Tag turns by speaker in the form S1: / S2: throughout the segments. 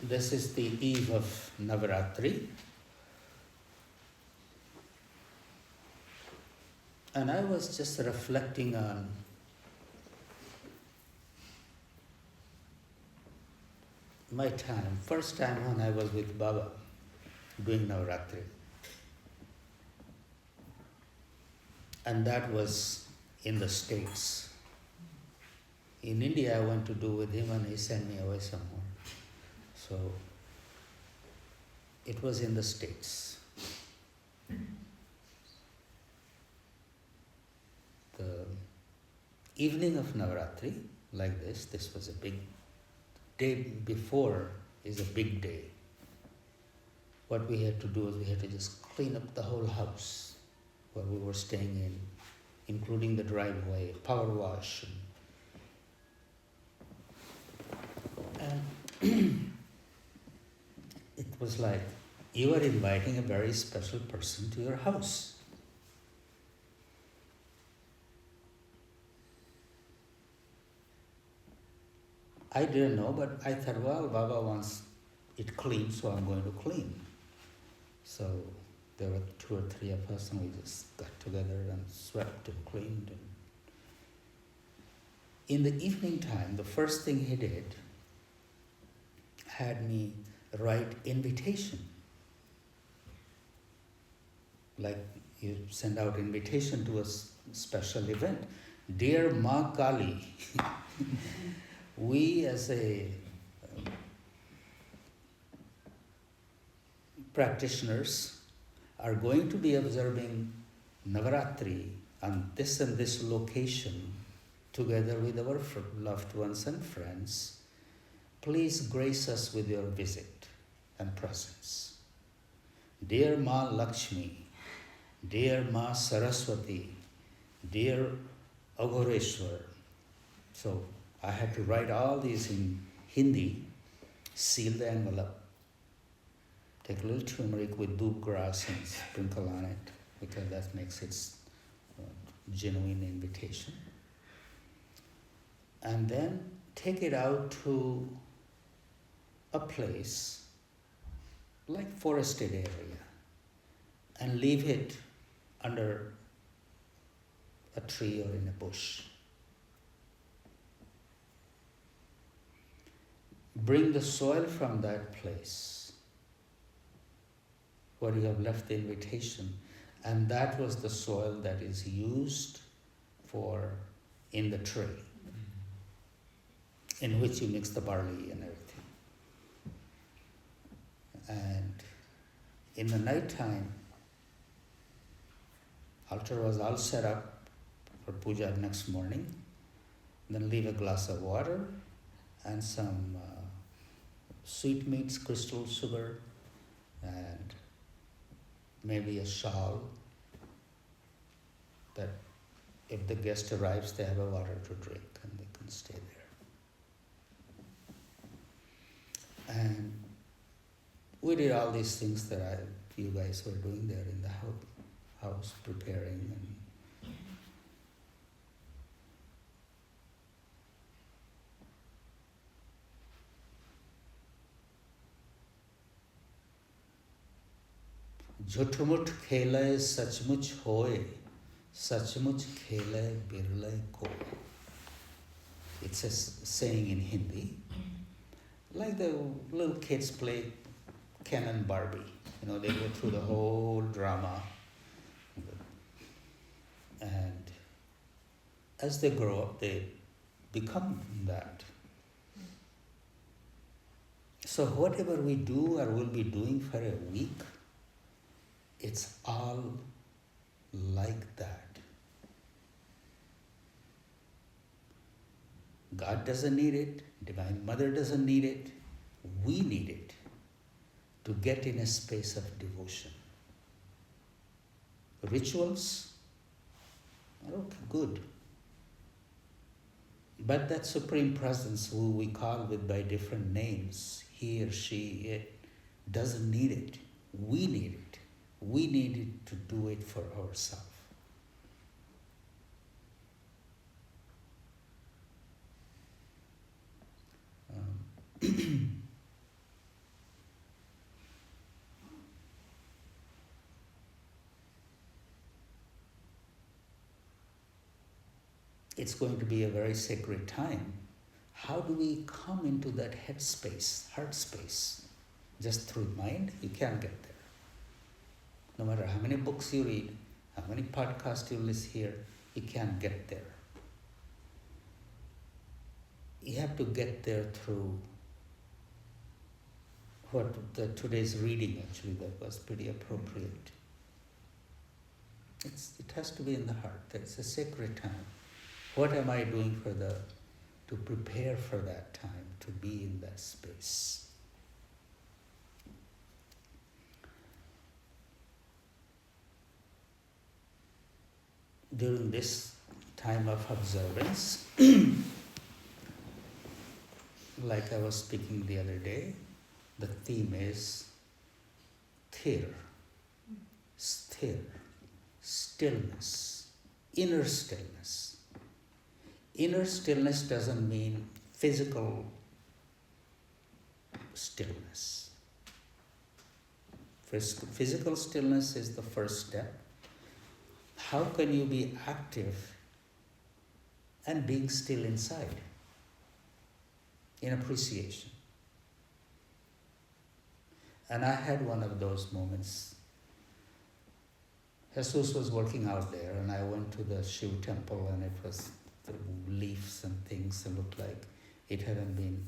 S1: This is the eve of Navaratri. And I was just reflecting on my time, first time when I was with Baba doing Navaratri. And that was in the States. In India, I went to do with him and he sent me away somewhere. So it was in the States. The evening of Navaratri, like this was a big day before is a big day. What we had to do is we had to just clean up the whole house where we were staying in, including the driveway, power wash. And it was like you are inviting a very special person to your house. I didn't know, but I thought, well, Baba wants it clean, so I'm going to clean. So there were 2 or 3 of us, and we just got together and swept and cleaned. And in the evening time, the first thing he did had me write invitation. Like you send out invitation to a special event. Dear Ma Kali, we as a practitioners are going to be observing Navaratri on this and this location together with our loved ones and friends. Please grace us with your visit and presence. Dear Ma Lakshmi, dear Ma Saraswati, dear Aghoreshwar. So I had to write all these in Hindi, seal the envelope, take a little turmeric with doop grass and sprinkle on it, because that makes it genuine invitation. And then take it out to a place like forested area and leave it under a tree or in a bush. Bring the soil from that place where you have left the invitation, and that was the soil that is used for in the tree, in which you mix the barley and everything. And in the night time, altar was all set up for puja next morning. Then leave a glass of water and some sweetmeats, crystal sugar, and maybe a shawl, that if the guest arrives, they have a water to drink and they can stay there. And we did all these things that you guys were doing there in the house preparing. And झूठ-मूठ खेले सचमुच होए, सचमुच खेले बिरले को. It's a saying in Hindi. Like the little kids play Ken and Barbie. They go through the whole drama. And as they grow up, they become that. So whatever we do or will be doing for a week, it's all like that. God doesn't need it. Divine Mother doesn't need it. We need it to get in a space of devotion. Rituals are okay, good. But that Supreme Presence, who we call by different names, he or she, it doesn't need it. We need it. We need it to do it for ourselves. it's going to be a very sacred time. How do we come into that head space, heart space? Just through mind? You can't get there. No matter how many books you read, how many podcasts you listen here, you can't get there. You have to get there through today's reading, actually, that was pretty appropriate. It has to be in the heart. It's a sacred time. What am I doing to prepare for that time, to be in that space? During this time of observance, like I was speaking the other day, the theme is sthir, stillness, inner stillness. Inner stillness doesn't mean physical stillness. Physical stillness is the first step. How can you be active and being still inside? In appreciation. And I had one of those moments. Jesus was working out there, and I went to the Shiv temple, and it was the leaves and things, and looked like it hadn't been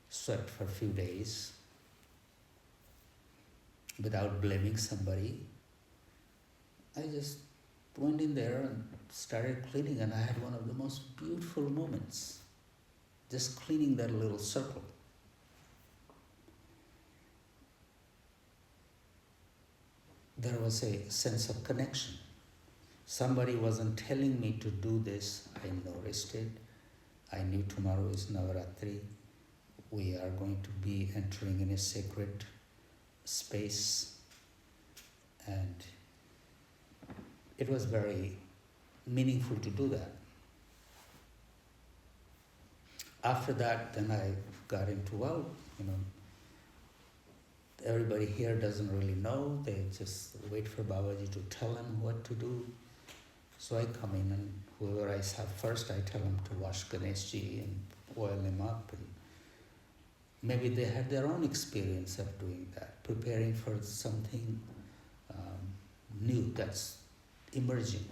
S1: swept for a few days. Without blaming somebody, I just went in there and started cleaning, and I had one of the most beautiful moments, just cleaning that little circle. There was a sense of connection. Somebody wasn't telling me to do this. I noticed it. I knew tomorrow is Navaratri. We are going to be entering in a sacred space. And it was very meaningful to do that. After that, then I got into, everybody here doesn't really know. They just wait for Babaji to tell them what to do. So I come in, and whoever I have first, I tell them to wash Ganeshji and oil him up. And maybe they had their own experience of doing that, preparing for something new that's emerging.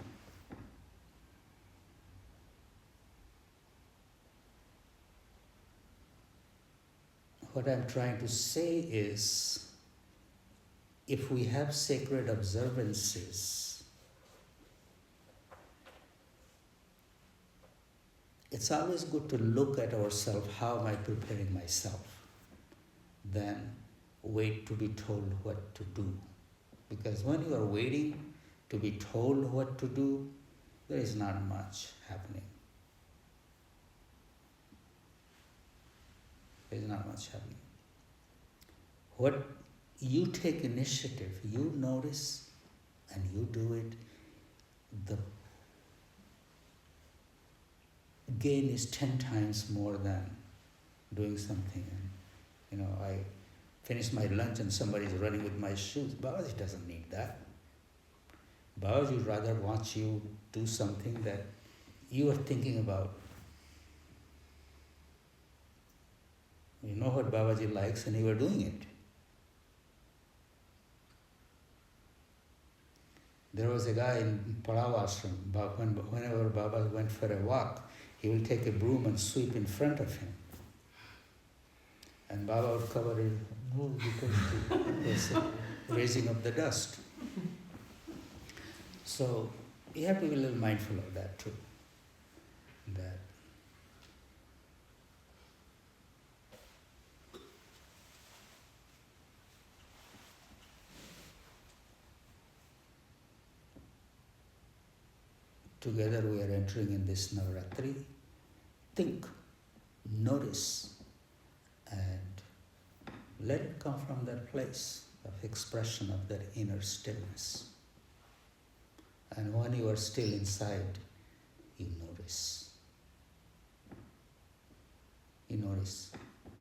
S1: What I'm trying to say is, if we have sacred observances, it's always good to look at ourselves, how am I preparing myself? Then wait to be told what to do. Because when you are waiting to be told what to do, there is not much happening. There is not much happening. What you take initiative, you notice, and you do it, the gain is 10 times more than doing something. And, I finish my lunch and somebody's running with my shoes. Babaji doesn't need that. Babaji rather wants you to do something that you are thinking about. You know what Babaji likes, and you are doing it. There was a guy in Palav ashram, whenever Baba went for a walk, he will take a broom and sweep in front of him. And Baba would cover his move because he was raising up the dust. So you have to be a little mindful of that too. That together we are entering in this Navaratri. Think, notice, and let it come from that place of expression of that inner stillness. And when you are still inside, you notice. You notice.